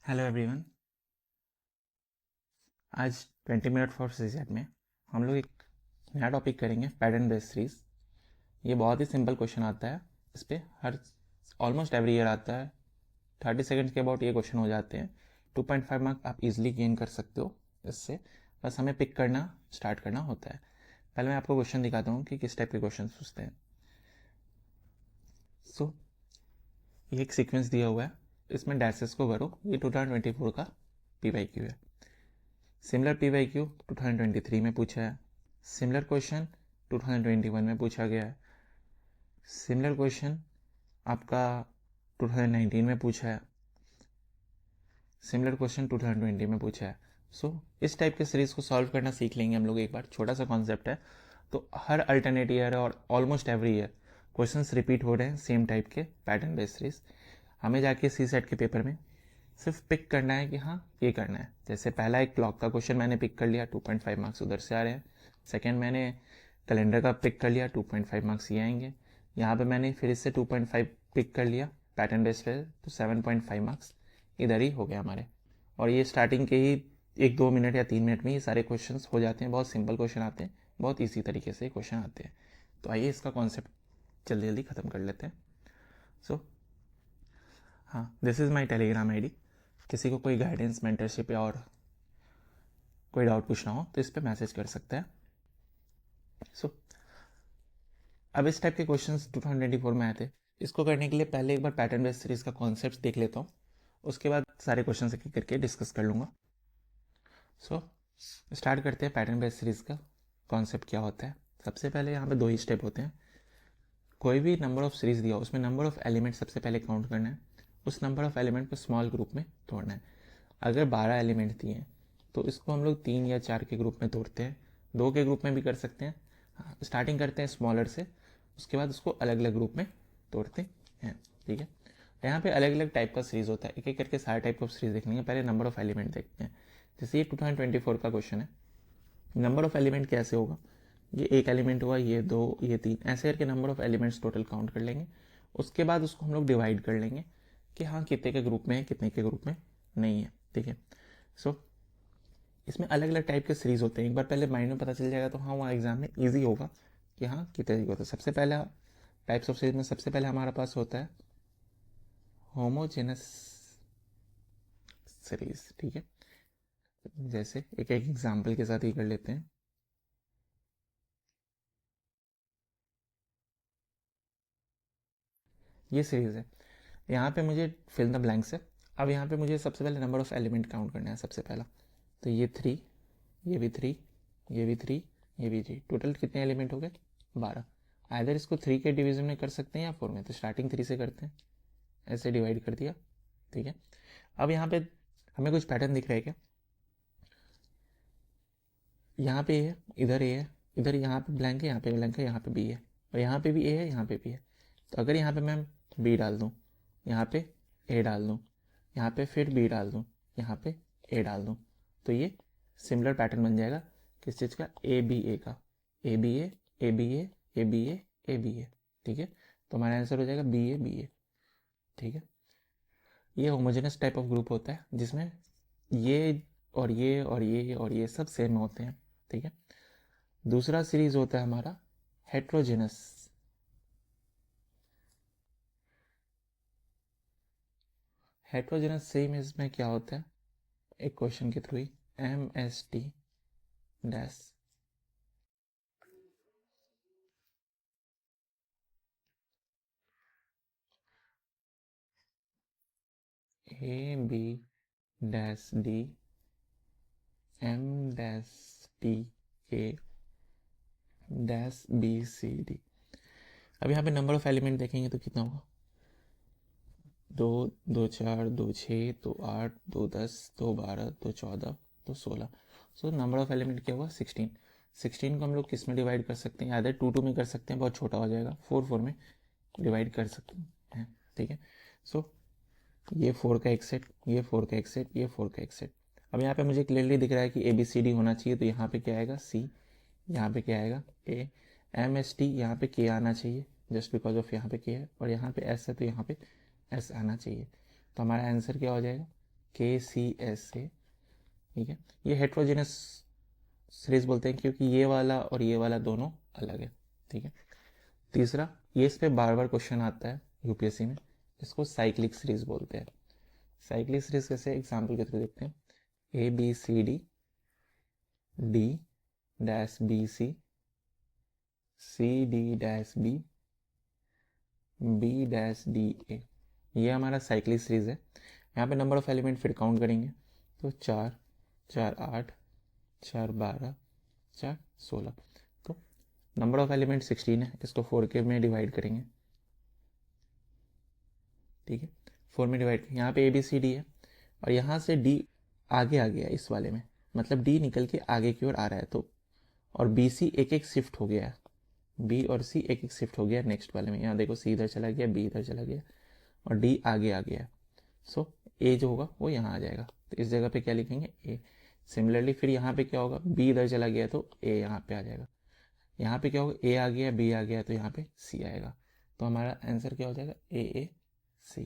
Hello everyone. आज 20 minute for सीजेट में हम लोग एक नया टॉपिक करेंगे, पैटर्न बेस्ड सीरीज। ये बहुत ही सिंपल क्वेश्चन आता है। इस पे हर ऑलमोस्ट एवरी ईयर आता है। 30 सेकंड्स के अबाउट ये क्वेश्चन हो जाते हैं। 2.5 मार्क आप इजीली गेन कर सकते हो इससे। बस हमें पिक करना स्टार्ट करना होता है। पहले मैं आपको क्वेश्चन दिखाता हूँ कि किस टाइप के क्वेश्चन पूछते हैं। सो ये एक सीक्वेंस दिया हुआ है, इसमें डैशेस को करो। ये 2024 का PYQ है। सिमिलर PYQ 2023 में पूछा है। सिमिलर क्वेश्चन 2021 में पूछा गया है। सिमिलर क्वेश्चन आपका 2019 में पूछा है। सिमिलर क्वेश्चन 2020 में पूछा है। सो इस टाइप के सीरीज को सॉल्व करना सीख लेंगे हम लोग एक बार। छोटा सा कॉन्सेप्ट है। तो हर अल्टरनेट ईयर और almost every year questions repeat हो रहे हैं सेम टाइप के पैटर्न बेस्ड सीरीज। हमें जाके CSET के पेपर में सिर्फ पिक करना है कि हाँ ये करना है। जैसे पहला एक क्लॉक का क्वेश्चन मैंने पिक कर लिया, 2.5 मार्क्स उधर से आ रहे हैं। सेकेंड मैंने कैलेंडर का पिक कर लिया, 2.5 मार्क्स ये आएंगे। यहाँ पे मैंने फिर इससे 2.5 पिक कर लिया पैटर्न बेस्ड पे, तो 7.5 मार्क्स इधर ही हो गया हमारे। और ये स्टार्टिंग के ही 1-2 मिनट या 3 मिनट में ये सारे क्वेश्चंस हो जाते हैं। बहुत सिंपल क्वेश्चन आते हैं, बहुत ईजी तरीके से क्वेश्चन आते हैं। तो आइए इसका कॉन्सेप्ट जल्दी जल्दी ख़त्म कर लेते हैं। सो हाँ, this is my Telegram ID। किसी को कोई गाइडेंस, मेंटरशिप या और कोई डाउट पूछना हो तो इस पर मैसेज कर सकते हैं। सो अब इस टाइप के क्वेश्चंस 2024 में आए थे। इसको करने के लिए पहले एक बार पैटर्न बेस्ड सीरीज का कॉन्सेप्ट देख लेता हूँ, उसके बाद सारे क्वेश्चन एक एक करके डिस्कस कर लूँगा। सो स्टार्ट करते हैं पैटर्न बेस्ड सीरीज का कॉन्सेप्ट क्या होता है। सबसे पहले यहाँ पे 2 ही स्टेप होते हैं। कोई भी नंबर ऑफ सीरीज दिया, उसमें नंबर ऑफ एलिमेंट सबसे पहले काउंट करना है। उस नंबर ऑफ एलिमेंट को स्मॉल ग्रुप में तोड़ना है। अगर 12 एलिमेंट दिए हैं तो इसको हम लोग 3 या 4 के ग्रुप में तोड़ते हैं। 2 के ग्रुप में भी कर सकते हैं। स्टार्टिंग करते हैं स्मॉलर से, उसके बाद उसको अलग अलग ग्रुप में तोड़ते हैं। ठीक है। यहाँ पे अलग अलग टाइप का सीरीज होता है। एक एक करके सारे टाइप ऑफ सीरीज देखेंगे। पहले नंबर ऑफ एलिमेंट देखते हैं। जैसे ये 2024 का क्वेश्चन है, नंबर ऑफ एलिमेंट कैसे होगा। ये एक एलिमेंट हुआ, ये 2, ये 3, ऐसे करके number of elements total count कर लेंगे। उसके बाद उसको हम लोग डिवाइड कर लेंगे कि हाँ कितने के ग्रुप में है, कितने के ग्रुप में नहीं है। ठीक है। सो इसमें अलग अलग टाइप के सीरीज होते हैं। एक बार पहले माइंड में पता चल जाएगा तो हाँ वहाँ एग्जाम में ईजी होगा कि हाँ कितने होता है। सबसे पहला टाइप्स ऑफ सीरीज में सबसे पहले हमारे पास होता है होमोजेनस सीरीज। ठीक है। जैसे एक एक एग्जाम्पल के साथ ही कर लेते हैं। ये सीरीज है। यहाँ पे मुझे फिल द ब्लैंक्स है। अब यहाँ पे मुझे सबसे पहले नंबर ऑफ एलिमेंट काउंट करना है सबसे पहला। तो ये 3, ये भी 3, ये भी 3, ये भी 3, टोटल कितने एलिमेंट हो गए 12। आइदर इसको 3 के डिवीजन में कर सकते हैं या 4 में। तो स्टार्टिंग 3 से करते हैं, ऐसे डिवाइड कर दिया। ठीक है। अब यहाँ पे हमें कुछ पैटर्न दिख रहा है क्या। यहाँ पे ए है, इधर ए है, इधर यहाँ पे ब्लैंक है, यहाँ पे ब्लैंक है, यहाँ पे बी है, और यहाँ पे भी ए है, यहाँ पे भी है। तो अगर यहाँ पे मैं बी डाल दूँ, यहाँ पे ए डाल दूँ, यहाँ पे फिर बी डाल दूँ, यहाँ पे ए डाल दूँ, तो ये सिमिलर पैटर्न बन जाएगा। किस चीज़ का, ए बी ए का। A B A, A B A, A B A, A B A. ठीक है। तो हमारा आंसर हो जाएगा बी ए, बी ए। ठीक है। ये होमोजेनस टाइप ऑफ ग्रुप होता है जिसमें ये और ये और ये और ये सब सेम होते हैं। ठीक है। दूसरा सीरीज होता है हमारा हेट्रोजेनस। हेट्रोजेनस सेम इसमें क्या होता है, एक क्वेश्चन के थ्रू ही, MST डैश AB-D M-T-A-BCD। अब यहाँ पे नंबर ऑफ एलिमेंट देखेंगे तो कितना होगा, 2, 2 4, 2 6, 2 8, 2 10, 2 12, 2 14, 2 16। सो नंबर ऑफ एलिमेंट क्या हुआ 16। 16 को हम लोग किस में डिवाइड कर सकते हैं, आधर 2 2 में कर सकते हैं, बहुत छोटा हो जाएगा। 4 4 में डिवाइड कर सकते हैं। ठीक है। सो ये 4 का एक सेट, ये 4 का एक सेट, ये 4 का एक सेट। अब यहाँ पे मुझे क्लियरली दिख रहा है कि ABCD होना चाहिए। तो यहाँ पे क्या आएगा C, यहाँ पे क्या आएगा A, MST, यहाँ पे K आना चाहिए जस्ट बिकॉज ऑफ यहाँ पे K है, और यहाँ पे S है तो यहाँ पे S आना चाहिए। तो हमारा आंसर क्या हो जाएगा KCSA, ठीक है। ये हेट्रोजेनस सीरीज बोलते हैं क्योंकि ये वाला और ये वाला दोनों अलग है, ठीक है। तीसरा, ये इस पे बार बार क्वेश्चन आता है यूपीएससी में, इसको साइक्लिक सीरीज बोलते हैं। साइक्लिक सीरीज कैसे, एग्जाम्पल के थ्रू देखते हैं। ABCD D-BC CD-B B-DA, ये हमारा साइक्लिक सीरीज है। यहाँ पे नंबर ऑफ एलिमेंट फिर काउंट करेंगे तो 4 4 8 4 12 4 16, तो नंबर ऑफ एलिमेंट 16 है, इसको 4 के में डिवाइड करेंगे, ठीक है। 4 में डिवाइड, यहाँ पे ABCD है और यहाँ से D आगे आ गया इस वाले में, मतलब D निकल के आगे की ओर आ रहा है, तो और BC एक एक शिफ्ट हो गया है, B और C एक एक शिफ्ट हो गया नेक्स्ट वाले में। यहाँ देखो C इधर चला गया, B इधर चला गया और D आगे आ गया। सो A जो होगा वो यहाँ आ जाएगा, तो इस जगह पे क्या लिखेंगे, A। सिमिलरली फिर यहाँ पे क्या होगा, B इधर चला गया तो A यहाँ पे आ जाएगा। यहाँ पे क्या होगा, A आ गया, B आ गया, तो यहाँ पे C आएगा। तो हमारा आंसर क्या हो जाएगा, AAC।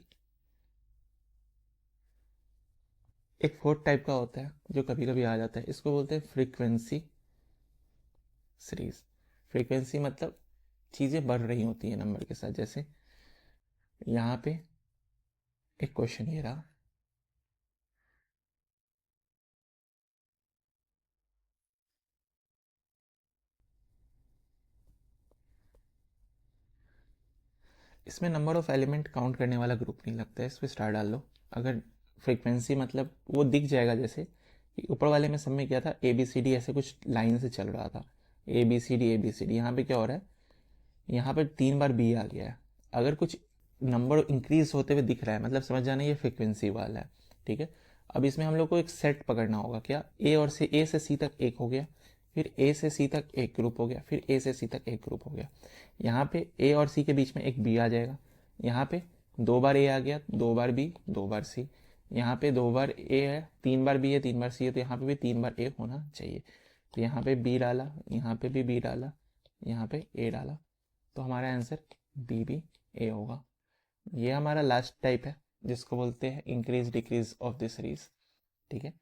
एक फोर्थ टाइप का होता है जो कभी कभी आ जाता है, इसको बोलते हैं फ्रीक्वेंसी सीरीज। फ्रीक्वेंसी मतलब चीज़ें बढ़ रही होती हैं नंबर के साथ। जैसे यहाँ पे एक क्वेश्चन ये रहा, इसमें नंबर ऑफ एलिमेंट काउंट करने वाला ग्रुप नहीं लगता है, इस पर स्टार डाल लो। अगर फ्रीक्वेंसी मतलब वो दिख जाएगा, जैसे कि ऊपर वाले में सब में क्या था, ABCD ऐसे कुछ लाइन से चल रहा था, ABCD ABCD। यहाँ पे क्या हो रहा है, यहाँ पे 3 बार B आ गया है। अगर कुछ नंबर इंक्रीज होते हुए दिख रहा है, मतलब समझ जाना ये फ्रीक्वेंसी वाला है, ठीक है। अब इसमें हम लोग को एक सेट पकड़ना होगा, क्या, A से C तक एक हो गया, फिर A से C तक एक ग्रुप हो गया, फिर A से C तक एक ग्रुप हो गया। यहाँ पे A और C के बीच में एक B आ जाएगा। यहाँ पे 2 बार A आ गया, 2 बार B, 2 बार C। यहाँ पे 2 बार A है, 3 बार B है, 3 बार C है, तो यहाँ पे भी 3 बार A होना चाहिए। तो यहाँ पे B डाला, यहाँ पे भी B डाला, यहाँ पे A डाला, तो हमारा आंसर BBA होगा। ये हमारा लास्ट टाइप है जिसको बोलते हैं increase decrease of the series, ठीक है।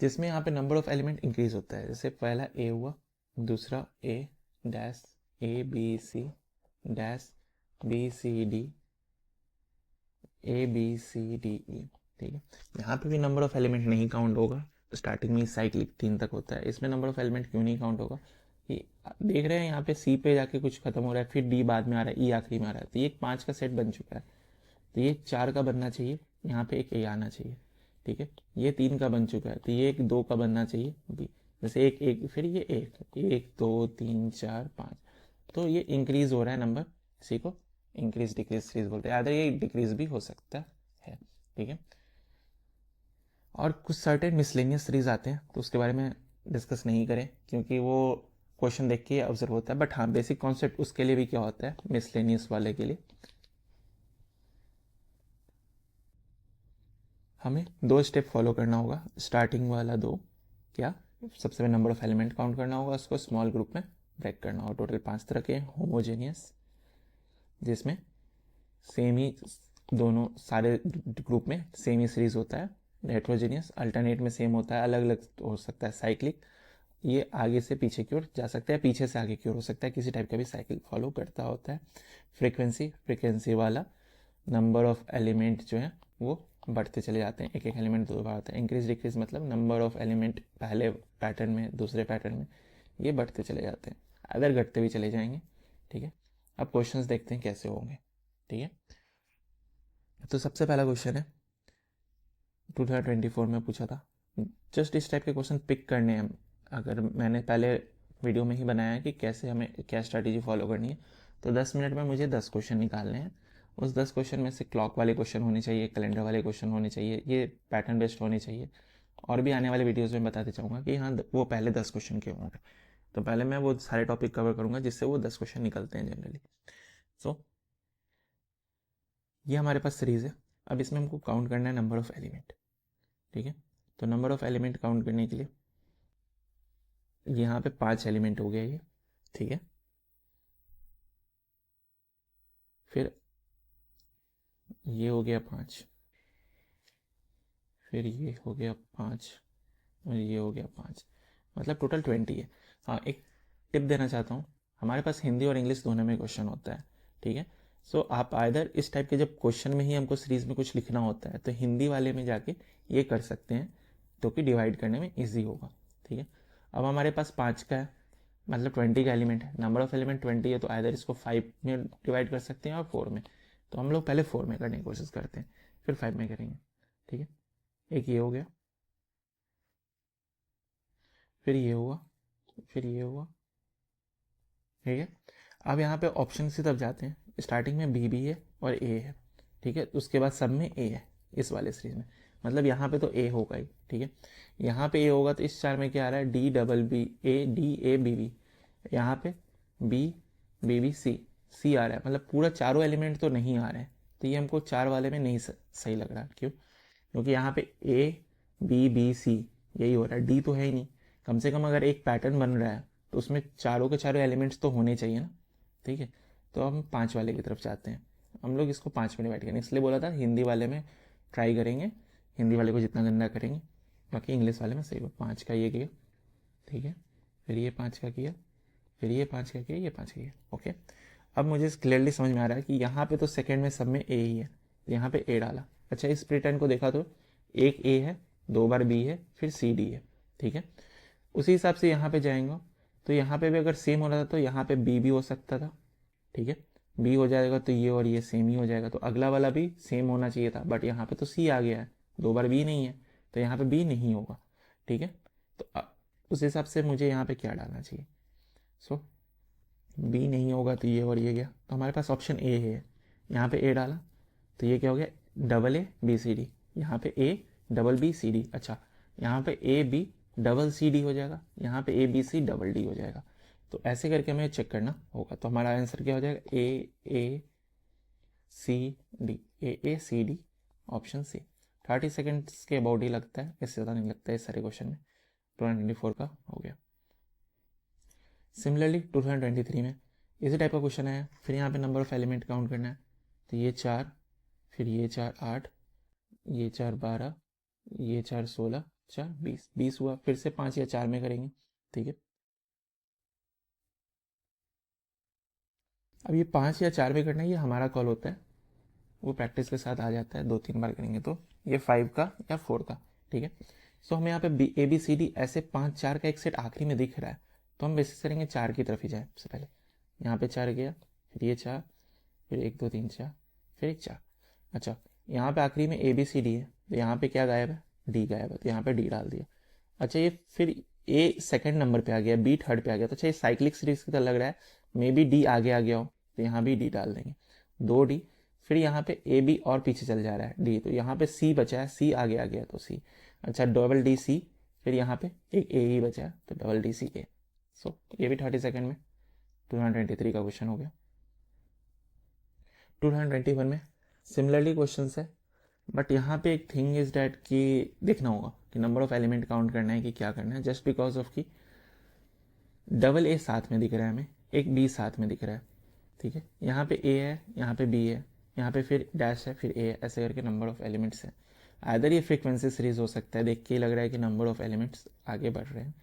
जिसमें यहाँ पे नंबर ऑफ एलिमेंट इंक्रीज होता है, जैसे पहला A हुआ, दूसरा A dash ABC dash BCD ABCDE, ठीक है। यहाँ पे भी नंबर ऑफ एलिमेंट नहीं काउंट होगा, स्टार्टिंग में साइक्लिक 3 तक होता है। इसमें नंबर ऑफ एलिमेंट क्यों नहीं काउंट होगा, कि देख रहे हैं यहाँ पे C पे जाके कुछ खत्म हो रहा है, फिर D बाद में आ रहा है, E आखिरी में आ रहा है, तो ये 5 का सेट बन चुका है। तो ये 4 का बनना चाहिए, यहाँ पे एक A आना चाहिए, ठीक है। ये 3 का बन चुका है, तो ये एक 2 का बनना चाहिए B। जैसे एक एक फिर ये एक 2 3 4 5, तो ये इंक्रीज हो रहा है नंबर, इसी को इंक्रीज डिक्रीज सीरीज बोलते हैं। अदर ये डिक्रीज भी हो सकता है, ठीक है। और कुछ सर्टेन मिसलेनियस सीरीज आते हैं, तो उसके बारे में डिस्कस नहीं करें क्योंकि वो क्वेश्चन देख के ऑब्जर्व होता है, बट हाँ बेसिक कॉन्सेप्ट उसके लिए भी क्या होता है, मिसलेनियस वाले के लिए हमें 2 स्टेप फॉलो करना होगा। स्टार्टिंग वाला 2, क्या, सबसे पहले नंबर ऑफ एलिमेंट काउंट करना होगा, उसको स्मॉल ग्रुप में ब्रेक करना होगा। टोटल 5 तरह के होमोजेनियस, जिसमें सेम ही दोनों सारे ग्रुप में सेम ही सीरीज होता है। हेट्रोजेनियस अल्टरनेट में सेम होता है, अलग अलग हो सकता है। साइक्लिक ये आगे से पीछे की ओर जा सकता है, पीछे से आगे की ओर हो सकता है, किसी टाइप का भी साइकिल फॉलो करता होता है। फ्रीक्वेंसी वाला नंबर ऑफ एलिमेंट जो है वो बढ़ते चले जाते हैं, एक एक एलिमेंट 2 बार होता है। इंक्रीज डिक्रीज मतलब नंबर ऑफ एलिमेंट पहले पैटर्न में दूसरे पैटर्न में ये बढ़ते चले जाते हैं, अदर घटते भी चले जाएंगे, ठीक है। अब क्वेश्चंस देखते हैं कैसे होंगे, ठीक है। तो सबसे पहला क्वेश्चन है 2024 में पूछा था, जस्ट इस टाइप के क्वेश्चन पिक करने हैं। अगर मैंने पहले वीडियो में ही बनाया है कि कैसे हमें क्या स्ट्रैटेजी फॉलो करनी है, तो 10 मिनट में मुझे 10 क्वेश्चन निकालने हैं। उस 10 क्वेश्चन में से क्लॉक वाले क्वेश्चन होने चाहिए, कैलेंडर वाले क्वेश्चन होने चाहिए, ये पैटर्न बेस्ड होने चाहिए। और भी आने वाले वीडियोज़ में बताते चाहूँगा कि हाँ वो पहले 10 क्वेश्चन क्यों होंगे। तो पहले मैं वो सारे टॉपिक कवर करूँगा जिससे वो 10 क्वेश्चन निकलते हैं जनरली। सो ये हमारे पास सीरीज़ है। अब इसमें हमको काउंट करना है नंबर ऑफ एलिमेंट, ठीक है। तो नंबर ऑफ एलिमेंट काउंट करने के लिए यहाँ पे 5 एलिमेंट हो गया ये, ठीक है। फिर ये हो गया 5, फिर ये हो गया 5 और ये हो गया 5, मतलब टोटल 20 है। हाँ, एक टिप देना चाहता हूँ, हमारे पास हिंदी और इंग्लिश दोनों में क्वेश्चन होता है, ठीक है। सो आप आइदर इस टाइप के जब क्वेश्चन में ही हमको सीरीज में कुछ लिखना होता है तो हिंदी वाले में जाके ये कर सकते हैं, तो कि डिवाइड करने में ईजी होगा, ठीक है। अब हमारे पास 5 का है, मतलब 20 का एलिमेंट है, नंबर ऑफ एलिमेंट 20 है, तो आइदर इसको 5 में डिवाइड कर सकते हैं और 4 में। तो हम लोग पहले 4 में करने की कोशिश करते हैं, फिर 5 में करेंगे, ठीक है। एक ये हो गया, फिर ये हुआ, फिर ये हुआ, ठीक है। अब यहाँ पे ऑप्शन से तब जाते हैं, स्टार्टिंग में बी भी है और ए है, ठीक है। उसके बाद सब में ए है इस वाले सीरीज में, मतलब यहाँ पे तो ए होगा ही, ठीक है। यहाँ पे ए होगा तो इस 4 में क्या आ रहा है, D double B A, D A B B, यहाँ पे B B B C, C आ रहा है, मतलब पूरा चारों एलिमेंट तो नहीं आ रहे हैं, तो ये हमको 4 वाले में नहीं सही लग रहा। क्यों? क्योंकि यहाँ पे ए बी बी सी यही हो रहा है, डी तो है ही नहीं। कम से कम अगर एक पैटर्न बन रहा है तो उसमें चारों के चारों एलिमेंट्स तो होने चाहिए ना, ठीक है। तो हम 5 वाले की तरफ जाते हैं, हम लोग इसको 5 में डिवाइड करेंगे, इसलिए बोला था हिंदी वाले में ट्राई करेंगे, हिंदी वाले को जितना गंदा करेंगे, बाकी इंग्लिश वाले में सही हो। 5 का ये किया, ठीक है, फिर ये 5 का किया, फिर ये 5 का किया, ये 5 का किया, ओके। अब मुझे क्लियरली समझ में आ रहा है कि यहाँ पे तो सेकेंड में सब में ए ही है, तो यहाँ पे ए डाला। अच्छा, इस पैटर्न को देखा तो एक ए है, 2 बार बी है, फिर सी डी है, ठीक है। उसी हिसाब से यहाँ पे जाएंगे, तो यहाँ पे भी अगर सेम हो रहा था तो यहाँ पे बी भी हो सकता था, ठीक है। बी हो जाएगा तो ये और ये सेम ही हो जाएगा, तो अगला वाला भी सेम होना चाहिए था, बट यहाँ पे तो सी आ गया है, 2 बार बी नहीं है, तो यहाँ पे बी नहीं होगा, ठीक है। तो उस हिसाब से मुझे यहाँ पे क्या डालना चाहिए, सो बी नहीं होगा तो ये और ये गया, तो हमारे पास ऑप्शन ए है। यहाँ पे ए डाला तो ये क्या हो गया, double A B C D, यहाँ पे A double B C D. अच्छा, यहाँ पे A B double C D हो जाएगा, यहाँ पे A B C double D हो जाएगा, तो ऐसे करके हमें चेक करना होगा। तो हमारा आंसर क्या हो जाएगा, A C D, A C D, option C. 30 seconds के अबाउट ही लगता है, इससे ज़्यादा नहीं लगता है इस सारे क्वेश्चन में। 2024 का हो गया। सिमिलरली 2023 में इसी टाइप का क्वेश्चन है, फिर यहाँ पे नंबर ऑफ एलिमेंट काउंट करना है, तो ये 4, फिर ये 4 8, ये 4 12, ये 4 16, 4 20, 20 हुआ, फिर से 5 या 4 में करेंगे, ठीक है। अब ये 5 या 4 में करना है, ये हमारा कॉल होता है, वो प्रैक्टिस के साथ आ जाता है, 2-3 बार करेंगे तो ये 5 का या 4 का, ठीक है। सो हमें यहाँ पे B A B C D ऐसे 5 4 का एक सेट आखिरी में दिख रहा है, तो हम बेसिस करेंगे 4 की तरफ ही जाए सबसे पहले। यहाँ पे 4 गया, फिर ये 4, फिर 1 2 3 4, फिर एक 4। अच्छा, यहाँ पे आखिरी में ए बी सी डी है, तो यहाँ पे क्या गायब है, डी गायब है, तो यहाँ पे डी डाल दिया। अच्छा, ये फिर ए सेकंड नंबर पे आ गया, बी थर्ड पे आ गया, तो अच्छा ये साइक्लिक सीरीज की तरह लग रहा है, मे बी डी आगे आ गया हो, तो यहाँ भी डी डाल देंगे, 2 डी। फिर यहाँ पे ए बी और पीछे चल जा रहा है डी, तो यहाँ पे सी बचा है, सी आगे आ गया तो सी। अच्छा, डबल डी सी, फिर यहाँ पे एक ए ही बचा है, तो डबल डी सी ए। सो ये भी 30 सेकेंड में 2023 का क्वेश्चन हो गया। 2021 में सिमिलरली क्वेश्चन है, बट यहाँ पे एक थिंग इज डैट कि देखना होगा कि नंबर ऑफ एलिमेंट काउंट करना है कि क्या करना है, जस्ट बिकॉज ऑफ कि डबल ए साथ में दिख रहा है हमें, एक बी साथ में दिख रहा है, ठीक है। यहाँ पे ए है, यहाँ पे बी है, यहाँ पे फिर डैश है, फिर ए है, ऐसे करके नंबर ऑफ एलिमेंट्स है। आइदर ये फ्रीक्वेंसी सीरीज हो सकता है, देख के ही लग रहा है कि नंबर ऑफ एलिमेंट्स आगे बढ़ रहे हैं,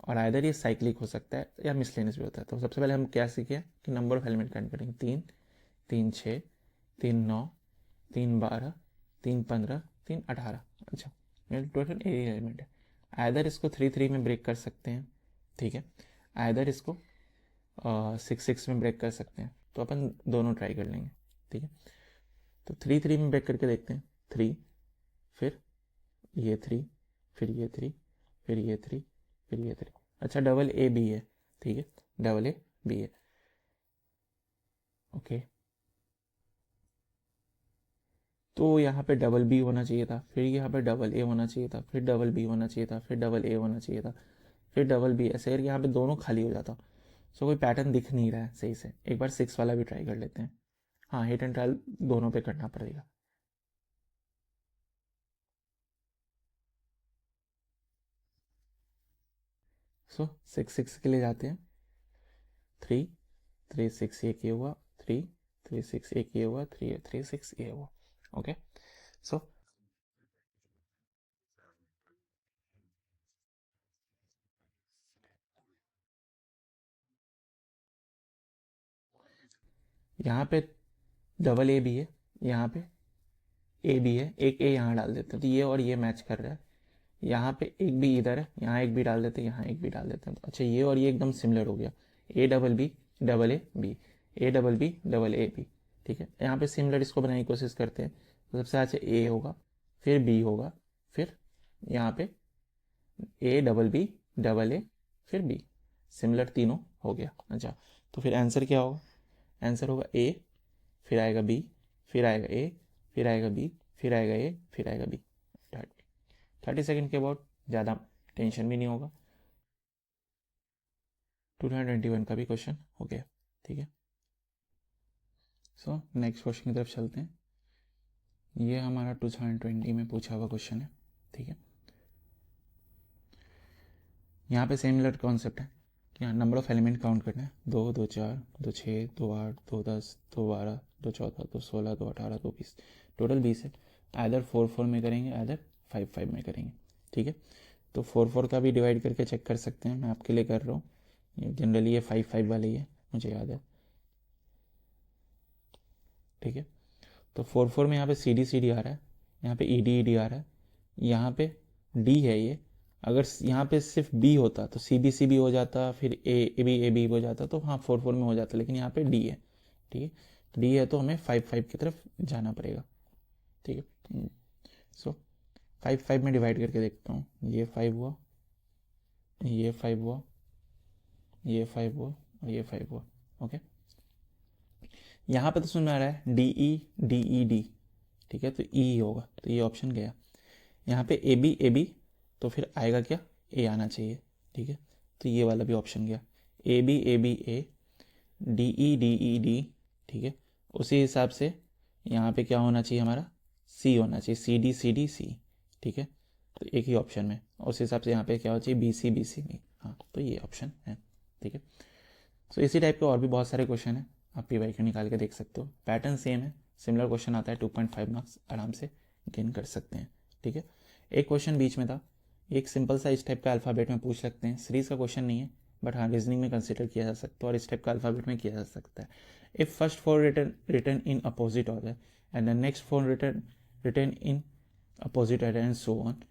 और आइदर ये साइक्लिक हो सकता है या मिसलेनियस भी होता है। तो सबसे पहले हम क्या सीखे कि नंबर ऑफ एलिमेंट काउंट करेंगे, 3 3 6, 3 9, 3 12, 3 15, 3 18। अच्छा, मेरे टोटल 8 एलिमेंट है, आइदर इसको 3 3 में ब्रेक कर सकते हैं, ठीक है, आइदर इसको 6 6 में ब्रेक कर सकते हैं, तो अपन दोनों ट्राई कर लेंगे, ठीक है। तो 3 3 में ब्रेक करके देखते हैं, 3, फिर ये 3, फिर ये 3, फिर ये 3, फिर ये 3। अच्छा, डबल ए बी है, ठीक है, डबल ए बी है, ओके। तो यहाँ पे डबल बी होना चाहिए था, फिर यहाँ पे डबल ए होना चाहिए था, फिर डबल बी होना चाहिए था, फिर डबल ए होना चाहिए था, फिर डबल बी, ऐसे करके यहाँ पे दोनों खाली हो जाता। सो कोई पैटर्न दिख नहीं रहा है सही से, एक बार 6 वाला भी ट्राई कर लेते हैं। हाँ, हिट एंड ट्रायल दोनों पे करना पड़ेगा। सो 6 6 के लिए जाते हैं, 3 3 6, ये क्या हुआ, 3 3 6 एक ये हुआ, 3 3 6 ये हुआ। ओके, सो यहाँ पे डबल ए भी है, यहाँ पे ए भी है, एक ए यहाँ डाल देते हैं तो ये और ये मैच कर रहा है। यहाँ पे एक भी इधर है, यहाँ एक भी डाल देते हैं, यहाँ एक भी डाल देते हैं। तो अच्छा, ये और ये एकदम सिमिलर हो गया, A double B double A B, A double B double A B. ठीक है, यहाँ पे सिमिलर इसको बनाने की कोशिश करते हैं। तो सबसे अच्छा ए होगा, फिर बी होगा, फिर यहाँ पे A double B double A फिर बी, सिमिलर तीनों हो गया। अच्छा, तो फिर आंसर क्या होगा? आंसर होगा ए, फिर आएगा बी, फिर आएगा ए, फिर आएगा बी, फिर आएगा ए, फिर आएगा बी। 30 सेकेंड के बाद ज़्यादा टेंशन भी नहीं होगा। 2021 का भी क्वेश्चन हो गया। ठीक है, सो नेक्स्ट क्वेश्चन की तरफ चलते हैं। ये हमारा 2020 में पूछा हुआ क्वेश्चन है। ठीक है, यहाँ पे सिमिलर कॉन्सेप्ट है कि यहाँ नंबर ऑफ एलिमेंट काउंट करना है। 2 2 4 2 6 2 8 2 10 2 12 2 14 2 16 2 18 2 20, टोटल 20 है। आइदर 4 4 में करेंगे, आइदर 5 5 में करेंगे। ठीक है, तो 4 4 का भी डिवाइड करके चेक कर सकते हैं, मैं आपके लिए कर रहा हूँ। जनरली ये 5 5 वाले ही है, मुझे याद है। ठीक है, तो 4 4 में यहाँ पे सी डी आ रहा है, यहाँ पे ई डी आ रहा है, यहाँ पे डी है ये। अगर यहाँ पे सिर्फ बी होता तो सी बी हो जाता, फिर ए बी हो जाता, तो हाँ 4 4 में हो जाता, लेकिन यहाँ पे डी है। ठीक है, तो डी है तो हमें 5 5 की तरफ जाना पड़ेगा। ठीक है, सो 5 5 में डिवाइड करके देखता हूँ। ये 5 हुआ, ये 5 हुआ, ये 5 हुआ और ये 5 हुआ। ओके, यहाँ पे तो सुन में आ रहा है डी ई डी। ठीक है, तो ई होगा, तो ये ऑप्शन गया। यहाँ पे ए बी तो फिर आएगा क्या? ए आना चाहिए। ठीक है, तो ये वाला भी ऑप्शन गया, A B A, D E D. ठीक है, उसी हिसाब से यहाँ पे क्या होना चाहिए हमारा? सी होना चाहिए, सी डी सी। ठीक है, तो एक ही ऑप्शन में, उस हिसाब से यहाँ पे क्या होना चाहिए? B C B. हाँ, तो ये ऑप्शन है। ठीक है, सो इसी टाइप के और भी बहुत सारे क्वेश्चन हैं, आप पी वाई क्यू निकाल के देख सकते हो। पैटर्न सेम है, सिमिलर क्वेश्चन आता है, 2.5 मार्क्स आराम से गेन कर सकते हैं। ठीक है, एक क्वेश्चन बीच में था, एक सिंपल सा इस टाइप का अल्फ़ाबेट में पूछ सकते हैं। सीरीज़ का क्वेश्चन नहीं है, बट हाँ रीजनिंग में कंसिडर किया जा सकता है और इस टाइप का अल्फ़ाबेट में किया जा सकता है। If first four return in opposite order and the next four return in opposite order and so on,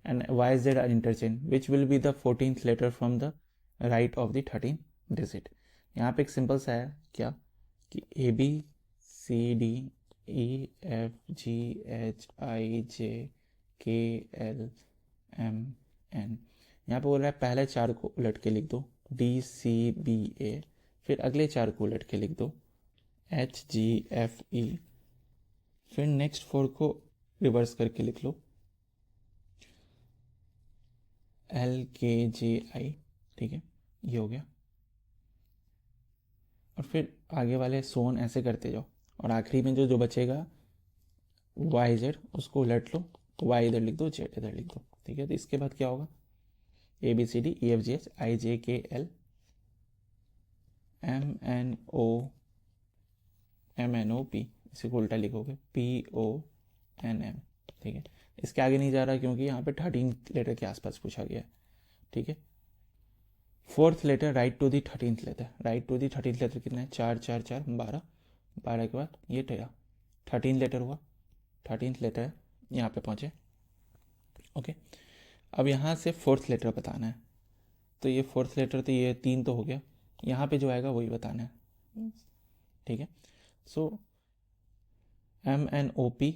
and Y Z are interchange, which will be the 14th letter from the right of the 13th digit. यहाँ पे एक simple सा है क्या कि A B C D E F G H I J K L M N. यहाँ पे बोल रहा है पहले 4 को उलट के लिख दो, डी सी बी ए, फिर अगले 4 को उलट के लिख दो, एच जी एफ ई, फिर नेक्स्ट 4 को रिवर्स करके लिख लो, एल के जे आई। ठीक है, ये हो गया, और फिर आगे वाले सोन ऐसे करते जाओ, और आखिरी में जो जो बचेगा वाई जेड, उसको उलट लो, वाई इधर लिख दो, जेड इधर लिख दो। ठीक है, तो इसके बाद क्या होगा? A B C D E F G H I J K L M N O P, इसी को उल्टा लिखोगे पी ओ एन एम। ठीक है, इसके आगे नहीं जा रहा क्योंकि यहाँ पे 13 लेटर के आसपास पूछा गया है। ठीक है, 4th letter right to the 13th letter, right to the 13th letter कितना है? 4 4 4 12, 12 के बाद ये तेरा 13 लेटर हुआ, 13th लेटर है, यहाँ पे पहुँचे। ओके, अब यहाँ से 4th लेटर बताना है, तो ये 4th लेटर तो ये 3 तो हो गया, यहाँ पे जो आएगा वही बताना है। ठीक है, so M N O P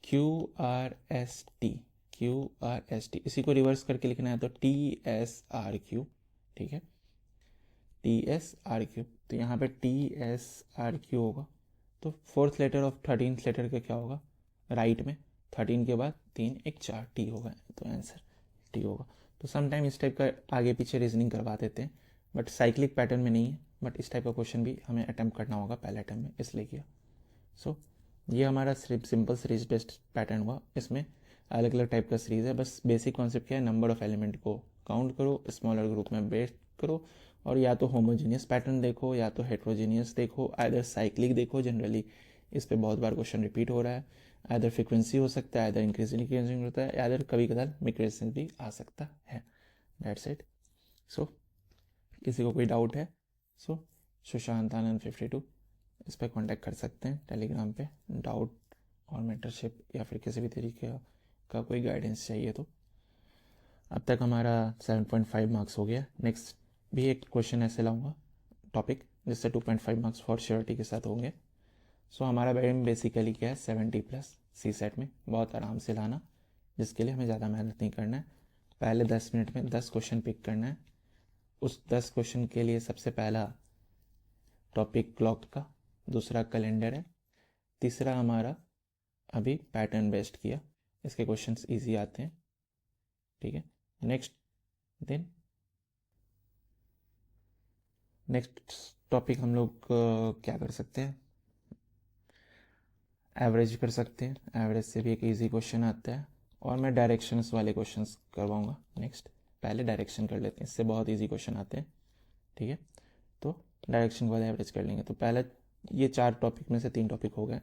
Q R S T, इसी को रिवर्स करके लिखना है तो टी एस आर क्यू। ठीक है, टी एस आर क्यू, तो यहाँ पे टी एस आर क्यू होगा। तो 4th letter of 13th letter का क्या होगा? राइट में 13 के बाद 3 1 4 टी होगा, तो आंसर टी होगा। तो समटाइम इस टाइप का आगे पीछे रीजनिंग करवा देते हैं, बट साइक्लिक पैटर्न में नहीं है, बट इस टाइप का क्वेश्चन भी हमें अटैम्प्ट करना होगा पहले अटैम्प्ट में, इसलिए किया। सो ये हमारा सिर्फ सिंपल सीरीज बेस्ड पैटर्न हुआ, इसमें अलग अलग टाइप का सीरीज है। बस बेसिक कॉन्सेप्ट क्या है? नंबर ऑफ एलिमेंट को काउंट करो, स्मॉलर ग्रुप में ब्रेक करो, और या तो होमोजीनियस पैटर्न देखो या तो हेट्रोजीनियस देखो, आइदर साइक्लिक देखो, जनरली इस पे बहुत बार क्वेश्चन रिपीट हो रहा है, आइदर फ्रिक्वेंसी हो सकता है, आइदर इंक्रीजिंग होता है, आइदर कभी कभार मिक्रेसेंस भी आ सकता है। That's it. सो किसी को कोई डाउट है सो सुशांत आनंद 52 इस पर कांटेक्ट कर सकते हैं टेलीग्राम पे, डाउट और मेंटरशिप या फिर किसी भी तरीके का कोई गाइडेंस चाहिए तो। अब तक हमारा 7.5 मार्क्स हो गया। नेक्स्ट भी एक क्वेश्चन ऐसे लाऊंगा टॉपिक जिससे 2.5 मार्क्स फॉर श्योरिटी के साथ होंगे। सो हमारा एम बेसिकली क्या है, 70+ सी सेट में बहुत आराम से लाना, जिसके लिए हमें ज़्यादा मेहनत नहीं करना है। पहले 10 मिनट में 10 क्वेश्चन पिक करना है। उस 10 क्वेश्चन के लिए सबसे पहला टॉपिक क्लॉक का, दूसरा कैलेंडर है, तीसरा हमारा अभी पैटर्न बेस्ड किया, इसके क्वेश्चंस इजी आते हैं, ठीक है। नेक्स्ट टॉपिक हम लोग क्या कर सकते हैं, एवरेज कर सकते हैं। एवरेज से भी एक इजी क्वेश्चन आता है, और मैं डायरेक्शंस वाले क्वेश्चंस करवाऊंगा नेक्स्ट। पहले डायरेक्शन कर लेते हैं, इससे बहुत इजी क्वेश्चन आते हैं, ठीक है। तो डायरेक्शन के बाद एवरेज कर लेंगे। तो पहले ये 4 टॉपिक में से 3 टॉपिक हो गए,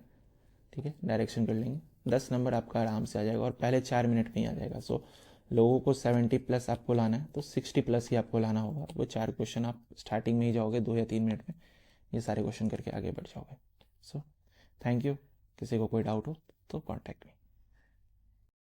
ठीक है। डायरेक्शन कर लेंगे, 10 नंबर आपका आराम से आ जाएगा, और पहले 4 मिनट में ही आ जाएगा। सो लोगों को 70+ आपको लाना है तो 60+ ही आपको लाना होगा। वो 4 क्वेश्चन आप स्टार्टिंग में ही जाओगे 2 या 3 मिनट में, ये सारे क्वेश्चन करके आगे बढ़ जाओगे। So thank you. किसी को कोई डाउट हो तो कॉन्टैक्ट मी।